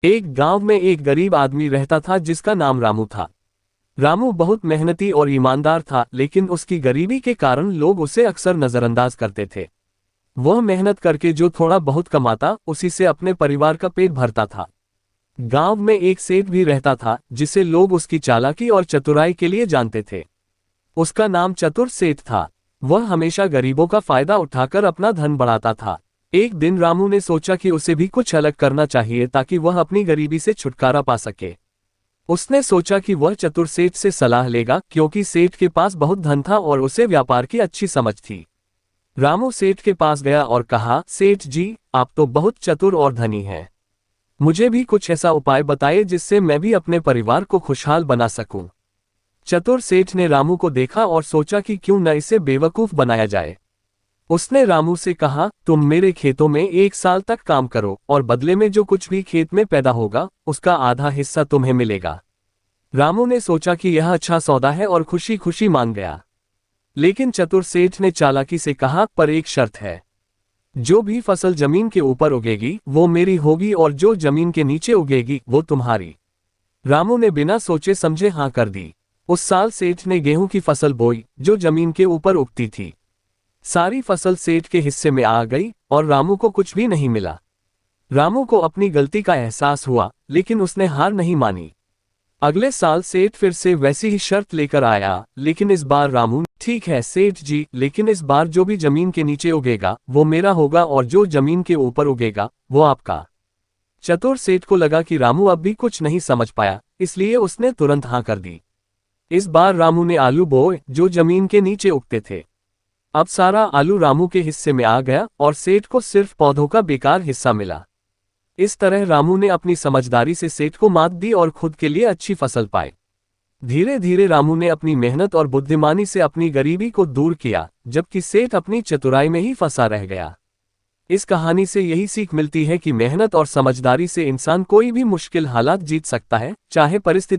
एक गांव में एक गरीब आदमी रहता था जिसका नाम रामू था। रामू बहुत मेहनती और ईमानदार था, लेकिन उसकी गरीबी के कारण लोग उसे अक्सर नजरअंदाज करते थे। वह मेहनत करके जो थोड़ा बहुत कमाता, उसी से अपने परिवार का पेट भरता था। गांव में एक सेठ भी रहता था जिसे लोग उसकी चालाकी और चतुराई के लिए जानते थे। उसका नाम चतुर सेठ था। वह हमेशा गरीबों का फायदा उठाकर अपना धन बढ़ाता था। एक दिन रामू ने सोचा कि उसे भी कुछ अलग करना चाहिए ताकि वह अपनी गरीबी से छुटकारा पा सके। उसने सोचा कि वह चतुर सेठ से सलाह लेगा, क्योंकि सेठ के पास बहुत धन था और उसे व्यापार की अच्छी समझ थी। रामू सेठ के पास गया और कहा, सेठ जी, आप तो बहुत चतुर और धनी हैं। मुझे भी कुछ ऐसा उपाय बताइए जिससे मैं भी अपने परिवार को खुशहाल बना सकूं। चतुर सेठ ने रामू को देखा और सोचा कि क्यों न इसे बेवकूफ बनाया जाए। उसने रामू से कहा, तुम मेरे खेतों में 1 साल तक काम करो और बदले में जो कुछ भी खेत में पैदा होगा उसका आधा हिस्सा तुम्हें मिलेगा। रामू ने सोचा कि यह अच्छा सौदा है और खुशी खुशी मान गया। लेकिन चतुर सेठ ने चालाकी से कहा, पर एक शर्त है। जो भी फसल जमीन के ऊपर उगेगी वो मेरी होगी और जो जमीन के नीचे उगेगी वो तुम्हारी। रामू ने बिना सोचे समझे हाँ कर दी। उस साल सेठ ने गेहूं की फसल बोई जो जमीन के ऊपर उगती थी। सारी फसल सेठ के हिस्से में आ गई और रामू को कुछ भी नहीं मिला। रामू को अपनी गलती का एहसास हुआ, लेकिन उसने हार नहीं मानी। अगले साल सेठ फिर से वैसी ही शर्त लेकर आया, लेकिन इस बार रामू, ठीक है सेठ जी, लेकिन इस बार जो भी जमीन के नीचे उगेगा वो मेरा होगा और जो जमीन के ऊपर उगेगा वो आपका। चतुर सेठ को लगा कि रामू अब भी कुछ नहीं समझ पाया, इसलिए उसने तुरंत हाँ कर दी। इस बार रामू ने आलू बोए जो जमीन के नीचे उगते थे। अब सारा आलू रामू के हिस्से में आ गया और सेठ को सिर्फ पौधों का बेकार हिस्सा मिला। इस तरह रामू ने अपनी समझदारी से सेठ को मात दी और खुद के लिए अच्छी फसल पाई। धीरे धीरे रामू ने अपनी मेहनत और बुद्धिमानी से अपनी गरीबी को दूर किया, जबकि सेठ अपनी चतुराई में ही फंसा रह गया। इस कहानी से यही सीख मिलती है कि मेहनत और समझदारी से इंसान कोई भी मुश्किल हालात जीत सकता है, चाहे परिस्थिति